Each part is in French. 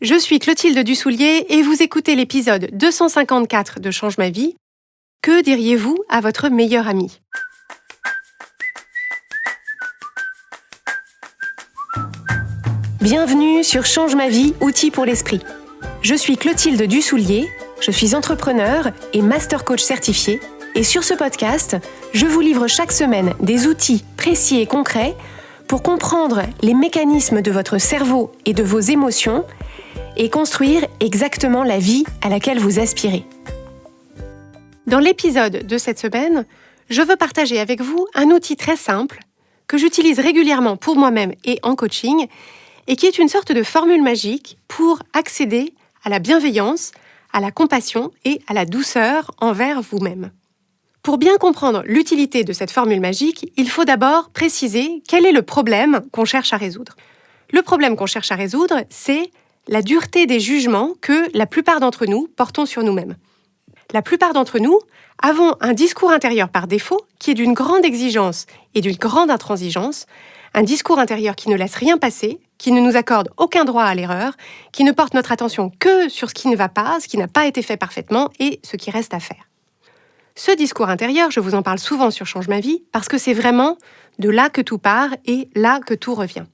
Je suis Clotilde Dussoulier et vous écoutez l'épisode 254 de Change ma vie. Que diriez-vous à votre meilleur ami ? Bienvenue sur Change ma vie, outils pour l'esprit. Je suis Clotilde Dussoulier, je suis entrepreneur et master coach certifié. Et sur ce podcast, je vous livre chaque semaine des outils précis et concrets pour comprendre les mécanismes de votre cerveau et de vos émotions et construire exactement la vie à laquelle vous aspirez. Dans l'épisode de cette semaine, je veux partager avec vous un outil très simple que j'utilise régulièrement pour moi-même et en coaching et qui est une sorte de formule magique pour accéder à la bienveillance, à la compassion et à la douceur envers vous-même. Pour bien comprendre l'utilité de cette formule magique, il faut d'abord préciser quel est le problème qu'on cherche à résoudre. Le problème qu'on cherche à résoudre, c'est la dureté des jugements que la plupart d'entre nous portons sur nous-mêmes. La plupart d'entre nous avons un discours intérieur par défaut qui est d'une grande exigence et d'une grande intransigeance, un discours intérieur qui ne laisse rien passer, qui ne nous accorde aucun droit à l'erreur, qui ne porte notre attention que sur ce qui ne va pas, ce qui n'a pas été fait parfaitement et ce qui reste à faire. Ce discours intérieur, je vous en parle souvent sur Change ma vie, parce que c'est vraiment de là que tout part et là que tout revient.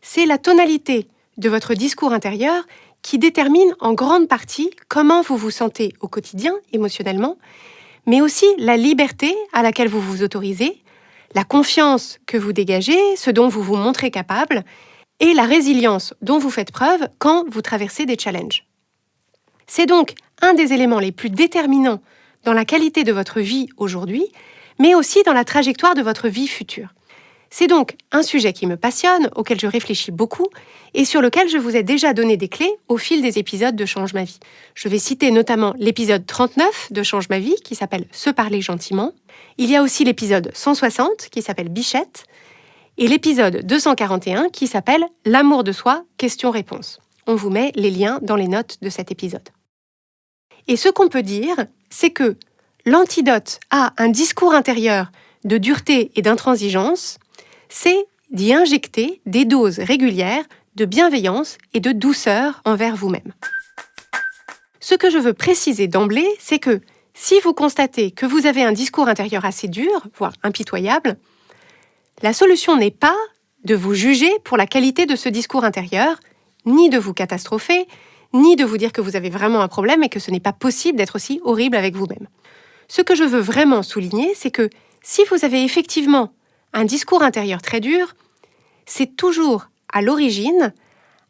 C'est la tonalité de votre discours intérieur qui détermine en grande partie comment vous vous sentez au quotidien, émotionnellement, mais aussi la liberté à laquelle vous vous autorisez, la confiance que vous dégagez, ce dont vous vous montrez capable, et la résilience dont vous faites preuve quand vous traversez des challenges. C'est donc un des éléments les plus déterminants dans la qualité de votre vie aujourd'hui, mais aussi dans la trajectoire de votre vie future. C'est donc un sujet qui me passionne, auquel je réfléchis beaucoup et sur lequel je vous ai déjà donné des clés au fil des épisodes de Change ma vie. Je vais citer notamment l'épisode 39 de Change ma vie qui s'appelle « Se parler gentiment ». Il y a aussi l'épisode 160 qui s'appelle « Bichette » et l'épisode 241 qui s'appelle « L'amour de soi, question-réponse ». On vous met les liens dans les notes de cet épisode. Et ce qu'on peut dire, c'est que l'antidote à un discours intérieur de dureté et d'intransigeance, c'est d'y injecter des doses régulières de bienveillance et de douceur envers vous-même. Ce que je veux préciser d'emblée, c'est que si vous constatez que vous avez un discours intérieur assez dur, voire impitoyable, la solution n'est pas de vous juger pour la qualité de ce discours intérieur, ni de vous catastropher, ni de vous dire que vous avez vraiment un problème et que ce n'est pas possible d'être aussi horrible avec vous-même. Ce que je veux vraiment souligner, c'est que si vous avez effectivement un discours intérieur très dur, c'est toujours à l'origine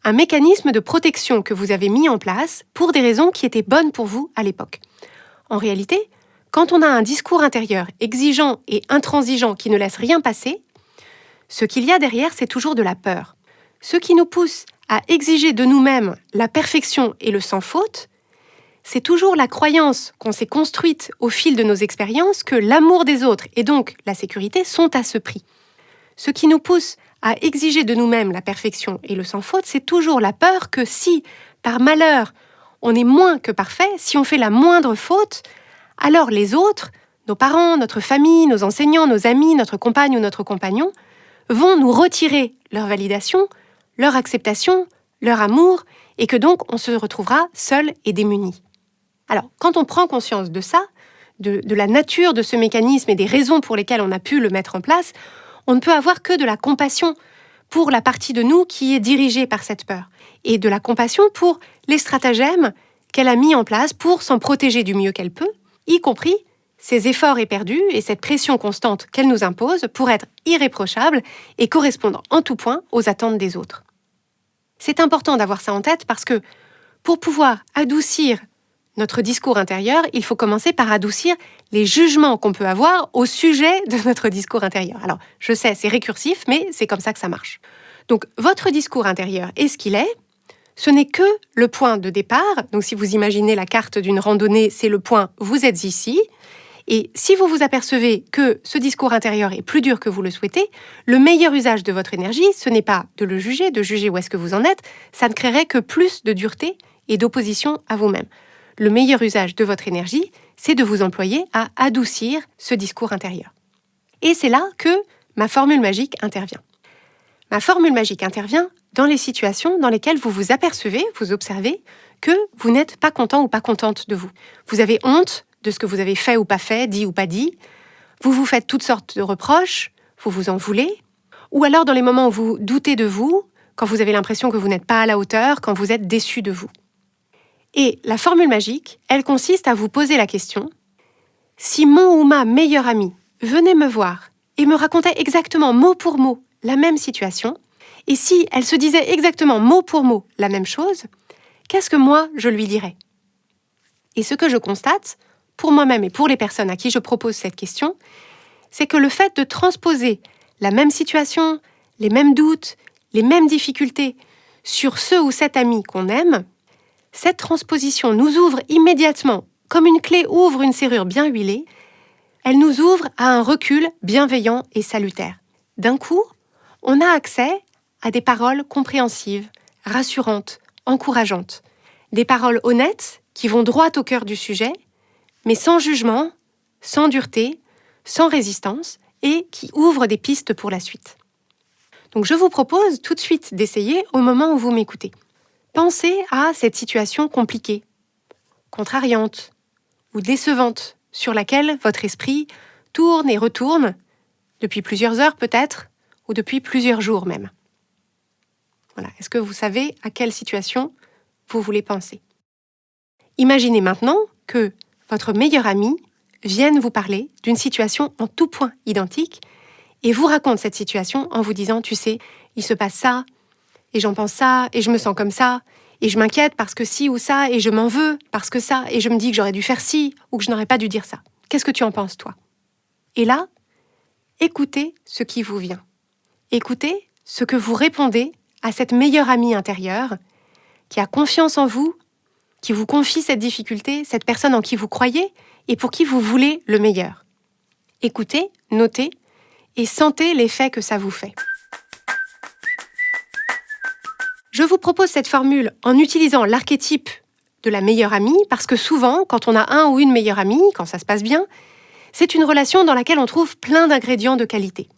un mécanisme de protection que vous avez mis en place pour des raisons qui étaient bonnes pour vous à l'époque. En réalité, quand on a un discours intérieur exigeant et intransigeant qui ne laisse rien passer, ce qu'il y a derrière, c'est toujours de la peur. Ce qui nous pousse à exiger de nous-mêmes la perfection et le sans faute, c'est toujours la croyance qu'on s'est construite au fil de nos expériences que l'amour des autres et donc la sécurité sont à ce prix. Ce qui nous pousse à exiger de nous-mêmes la perfection et le sans faute, c'est toujours la peur que si, par malheur, on est moins que parfait, si on fait la moindre faute, alors les autres, nos parents, notre famille, nos enseignants, nos amis, notre compagne ou notre compagnon, vont nous retirer leur validation, leur acceptation, leur amour, et que donc on se retrouvera seul et démuni. Alors, quand on prend conscience de ça, de la nature de ce mécanisme et des raisons pour lesquelles on a pu le mettre en place, on ne peut avoir que de la compassion pour la partie de nous qui est dirigée par cette peur, et de la compassion pour les stratagèmes qu'elle a mis en place pour s'en protéger du mieux qu'elle peut, y compris ces efforts éperdus et cette pression constante qu'elle nous impose pour être irréprochable et correspondre en tout point aux attentes des autres. C'est important d'avoir ça en tête parce que pour pouvoir adoucir notre discours intérieur, il faut commencer par adoucir les jugements qu'on peut avoir au sujet de notre discours intérieur. Alors, je sais, c'est récursif, mais c'est comme ça que ça marche. Donc, votre discours intérieur est ce qu'il est. Ce n'est que le point de départ. Donc, si vous imaginez la carte d'une randonnée, c'est le point « vous êtes ici ». Et si vous vous apercevez que ce discours intérieur est plus dur que vous le souhaitez, le meilleur usage de votre énergie, ce n'est pas de juger où est-ce que vous en êtes, ça ne créerait que plus de dureté et d'opposition à vous-même. Le meilleur usage de votre énergie, c'est de vous employer à adoucir ce discours intérieur. Et c'est là que ma formule magique intervient. Ma formule magique intervient dans les situations dans lesquelles vous vous apercevez, vous observez que vous n'êtes pas content ou pas contente de vous. Vous avez honte de ce que vous avez fait ou pas fait, dit ou pas dit. Vous vous faites toutes sortes de reproches, vous vous en voulez. Ou alors dans les moments où vous doutez de vous, quand vous avez l'impression que vous n'êtes pas à la hauteur, quand vous êtes déçu de vous. Et la formule magique, elle consiste à vous poser la question « Si mon ou ma meilleure amie venait me voir et me racontait exactement mot pour mot la même situation, et si elle se disait exactement mot pour mot la même chose, qu'est-ce que moi je lui dirais ?» Et ce que je constate, pour moi-même et pour les personnes à qui je propose cette question, c'est que le fait de transposer la même situation, les mêmes doutes, les mêmes difficultés sur ce ou cette ami qu'on aime, cette transposition nous ouvre immédiatement, comme une clé ouvre une serrure bien huilée, elle nous ouvre à un recul bienveillant et salutaire. D'un coup, on a accès à des paroles compréhensives, rassurantes, encourageantes, des paroles honnêtes qui vont droit au cœur du sujet, mais sans jugement, sans dureté, sans résistance, et qui ouvrent des pistes pour la suite. Donc je vous propose tout de suite d'essayer au moment où vous m'écoutez. Pensez à cette situation compliquée, contrariante ou décevante, sur laquelle votre esprit tourne et retourne, depuis plusieurs heures peut-être, ou depuis plusieurs jours même. Voilà. Est-ce que vous savez à quelle situation vous voulez penser ? Imaginez maintenant que votre meilleur ami vienne vous parler d'une situation en tout point identique et vous raconte cette situation en vous disant « Tu sais, il se passe ça, et j'en pense ça, et je me sens comme ça, et je m'inquiète parce que ci ou ça, et je m'en veux parce que ça, et je me dis que j'aurais dû faire ci ou que je n'aurais pas dû dire ça. Qu'est-ce que tu en penses, toi ?» Et là, écoutez ce qui vous vient. Écoutez ce que vous répondez à cette meilleure amie intérieure qui a confiance en vous, qui vous confie cette difficulté, cette personne en qui vous croyez et pour qui vous voulez le meilleur. Écoutez, notez et sentez l'effet que ça vous fait. Je vous propose cette formule en utilisant l'archétype de la meilleure amie parce que souvent, quand on a un ou une meilleure amie, quand ça se passe bien, c'est une relation dans laquelle on trouve plein d'ingrédients de qualité.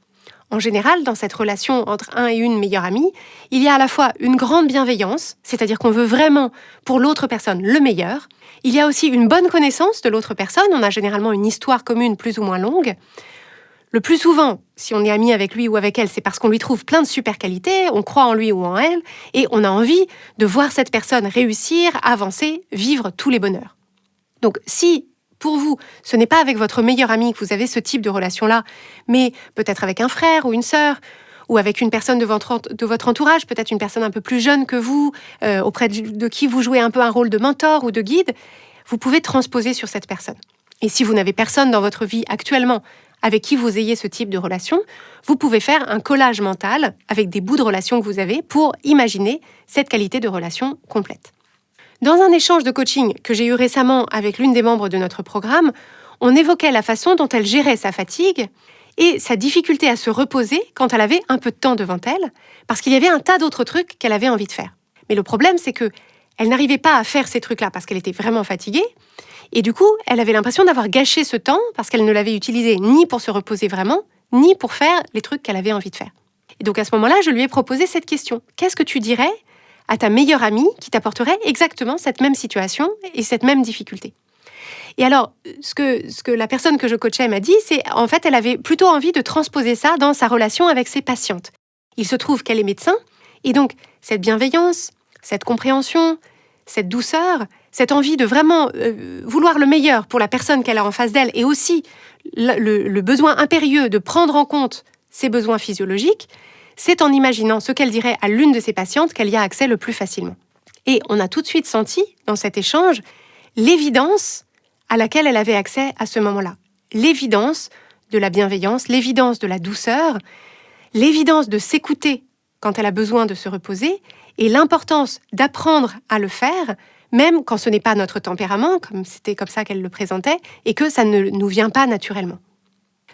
En général, dans cette relation entre un et une meilleure amie, il y a à la fois une grande bienveillance, c'est-à-dire qu'on veut vraiment pour l'autre personne le meilleur. Il y a aussi une bonne connaissance de l'autre personne, on a généralement une histoire commune plus ou moins longue. Le plus souvent, si on est ami avec lui ou avec elle, c'est parce qu'on lui trouve plein de super qualités, on croit en lui ou en elle, et on a envie de voir cette personne réussir, avancer, vivre tous les bonheurs. Donc si pour vous, ce n'est pas avec votre meilleur ami que vous avez ce type de relation-là, mais peut-être avec un frère ou une sœur, ou avec une personne de votre entourage, peut-être une personne un peu plus jeune que vous, auprès de qui vous jouez un peu un rôle de mentor ou de guide, vous pouvez transposer sur cette personne. Et si vous n'avez personne dans votre vie actuellement avec qui vous ayez ce type de relation, vous pouvez faire un collage mental avec des bouts de relation que vous avez pour imaginer cette qualité de relation complète. Dans un échange de coaching que j'ai eu récemment avec l'une des membres de notre programme, on évoquait la façon dont elle gérait sa fatigue et sa difficulté à se reposer quand elle avait un peu de temps devant elle, parce qu'il y avait un tas d'autres trucs qu'elle avait envie de faire. Mais le problème, c'est que elle n'arrivait pas à faire ces trucs-là parce qu'elle était vraiment fatiguée, et du coup, elle avait l'impression d'avoir gâché ce temps parce qu'elle ne l'avait utilisé ni pour se reposer vraiment, ni pour faire les trucs qu'elle avait envie de faire. Et donc à ce moment-là, je lui ai proposé cette question. Qu'est-ce que tu dirais à ta meilleure amie qui t'apporterait exactement cette même situation et cette même difficulté? Et alors, ce que la personne que je coachais m'a dit, c'est en fait, elle avait plutôt envie de transposer ça dans sa relation avec ses patientes. Il se trouve qu'elle est médecin, et donc cette bienveillance, cette compréhension, cette douceur, cette envie de vraiment vouloir le meilleur pour la personne qu'elle a en face d'elle, et aussi le besoin impérieux de prendre en compte ses besoins physiologiques, c'est en imaginant ce qu'elle dirait à l'une de ses patientes qu'elle y a accès le plus facilement. Et on a tout de suite senti, dans cet échange, l'évidence à laquelle elle avait accès à ce moment-là. L'évidence de la bienveillance, l'évidence de la douceur, l'évidence de s'écouter quand elle a besoin de se reposer, et l'importance d'apprendre à le faire, même quand ce n'est pas notre tempérament, comme c'était comme ça qu'elle le présentait, et que ça ne nous vient pas naturellement.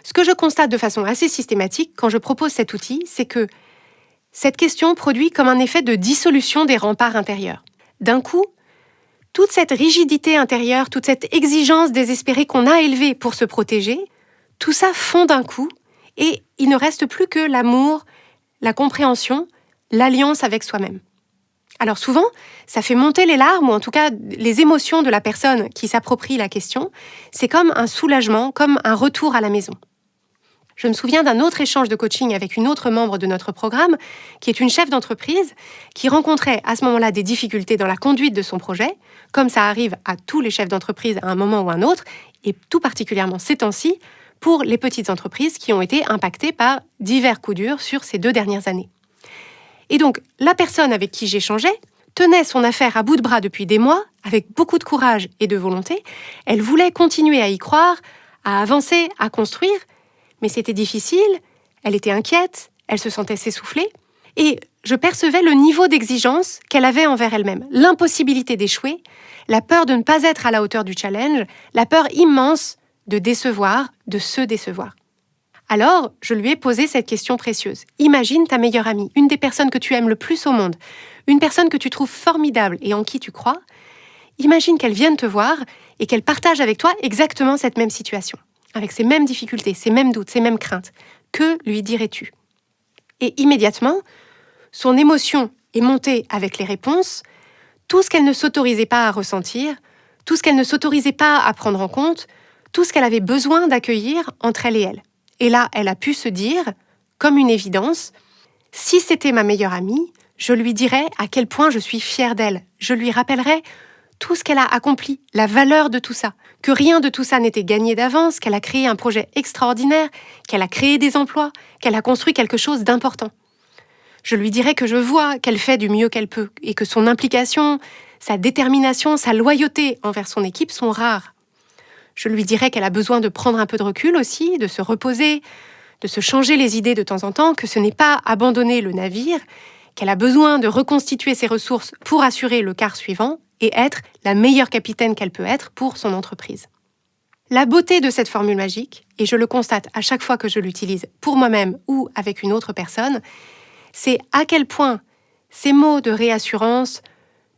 Ce que je constate de façon assez systématique quand je propose cet outil, c'est que cette question produit comme un effet de dissolution des remparts intérieurs. D'un coup, toute cette rigidité intérieure, toute cette exigence désespérée qu'on a élevée pour se protéger, tout ça fond d'un coup et il ne reste plus que l'amour, la compréhension, l'alliance avec soi-même. Alors souvent, ça fait monter les larmes, ou en tout cas les émotions de la personne qui s'approprie la question. C'est comme un soulagement, comme un retour à la maison. Je me souviens d'un autre échange de coaching avec une autre membre de notre programme, qui est une chef d'entreprise, qui rencontrait à ce moment-là des difficultés dans la conduite de son projet, comme ça arrive à tous les chefs d'entreprise à un moment ou un autre, et tout particulièrement ces temps-ci, pour les petites entreprises qui ont été impactées par divers coups durs sur ces 2 dernières années. Et donc, la personne avec qui j'échangeais tenait son affaire à bout de bras depuis des mois, avec beaucoup de courage et de volonté. Elle voulait continuer à y croire, à avancer, à construire, mais c'était difficile, elle était inquiète, elle se sentait s'essouffler, et je percevais le niveau d'exigence qu'elle avait envers elle-même, l'impossibilité d'échouer, la peur de ne pas être à la hauteur du challenge, la peur immense de décevoir, de se décevoir. Alors, je lui ai posé cette question précieuse. Imagine ta meilleure amie, une des personnes que tu aimes le plus au monde, une personne que tu trouves formidable et en qui tu crois. Imagine qu'elle vienne te voir et qu'elle partage avec toi exactement cette même situation, avec ces mêmes difficultés, ces mêmes doutes, ces mêmes craintes. Que lui dirais-tu ? Et immédiatement, son émotion est montée avec les réponses, tout ce qu'elle ne s'autorisait pas à ressentir, tout ce qu'elle ne s'autorisait pas à prendre en compte, tout ce qu'elle avait besoin d'accueillir entre elle et elle. Et là, elle a pu se dire, comme une évidence, si c'était ma meilleure amie, je lui dirais à quel point je suis fière d'elle. Je lui rappellerais tout ce qu'elle a accompli, la valeur de tout ça, que rien de tout ça n'était gagné d'avance, qu'elle a créé un projet extraordinaire, qu'elle a créé des emplois, qu'elle a construit quelque chose d'important. Je lui dirais que je vois qu'elle fait du mieux qu'elle peut et que son implication, sa détermination, sa loyauté envers son équipe sont rares. Je lui dirais qu'elle a besoin de prendre un peu de recul aussi, de se reposer, de se changer les idées de temps en temps, que ce n'est pas abandonner le navire, qu'elle a besoin de reconstituer ses ressources pour assurer le quart suivant et être la meilleure capitaine qu'elle peut être pour son entreprise. La beauté de cette formule magique, et je le constate à chaque fois que je l'utilise pour moi-même ou avec une autre personne, c'est à quel point ces mots de réassurance,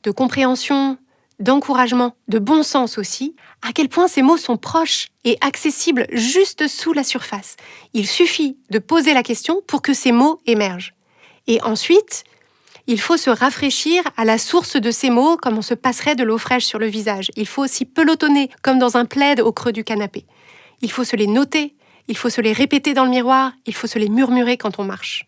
de compréhension, d'encouragement, de bon sens aussi, à quel point ces mots sont proches et accessibles juste sous la surface. Il suffit de poser la question pour que ces mots émergent. Et ensuite, il faut se rafraîchir à la source de ces mots comme on se passerait de l'eau fraîche sur le visage. Il faut aussi pelotonner comme dans un plaid au creux du canapé. Il faut se les noter, il faut se les répéter dans le miroir, il faut se les murmurer quand on marche.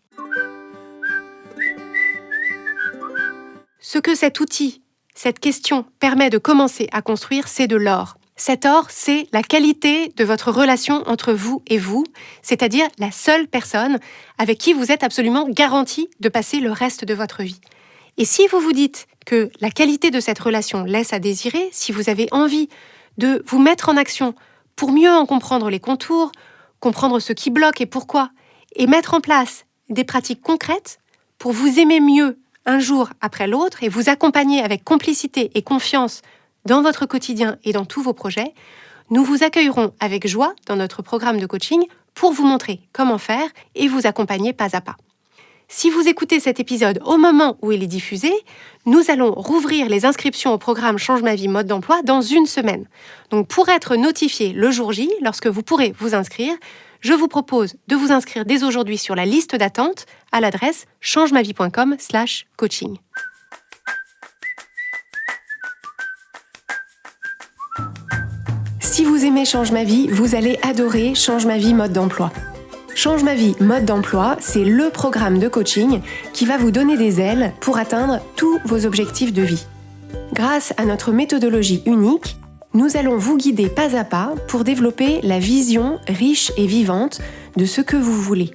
Ce que cet outil, cette question permet de commencer à construire, c'est de l'or. Cet or, c'est la qualité de votre relation entre vous et vous, c'est-à-dire la seule personne avec qui vous êtes absolument garanti de passer le reste de votre vie. Et si vous vous dites que la qualité de cette relation laisse à désirer, si vous avez envie de vous mettre en action pour mieux en comprendre les contours, comprendre ce qui bloque et pourquoi, et mettre en place des pratiques concrètes pour vous aimer mieux un jour après l'autre et vous accompagner avec complicité et confiance dans votre quotidien et dans tous vos projets, nous vous accueillerons avec joie dans notre programme de coaching pour vous montrer comment faire et vous accompagner pas à pas. Si vous écoutez cet épisode au moment où il est diffusé, nous allons rouvrir les inscriptions au programme Change ma vie mode d'emploi dans 1 semaine. Donc pour être notifié le jour J, lorsque vous pourrez vous inscrire, je vous propose de vous inscrire dès aujourd'hui sur la liste d'attente à l'adresse changemavie.com/coaching. Si vous aimez Change ma vie, vous allez adorer Change ma vie mode d'emploi. Change ma vie mode d'emploi, c'est le programme de coaching qui va vous donner des ailes pour atteindre tous vos objectifs de vie. Grâce à notre méthodologie unique, nous allons vous guider pas à pas pour développer la vision riche et vivante de ce que vous voulez.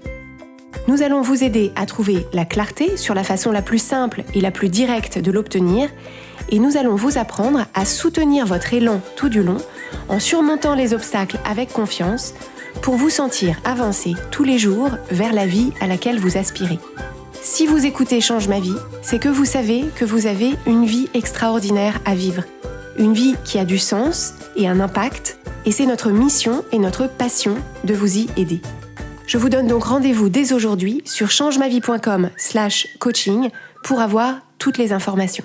Nous allons vous aider à trouver la clarté sur la façon la plus simple et la plus directe de l'obtenir, et nous allons vous apprendre à soutenir votre élan tout du long en surmontant les obstacles avec confiance pour vous sentir avancer tous les jours vers la vie à laquelle vous aspirez. Si vous écoutez Change ma vie, c'est que vous savez que vous avez une vie extraordinaire à vivre. Une vie qui a du sens et un impact, et c'est notre mission et notre passion de vous y aider. Je vous donne donc rendez-vous dès aujourd'hui sur changemavie.com/coaching pour avoir toutes les informations.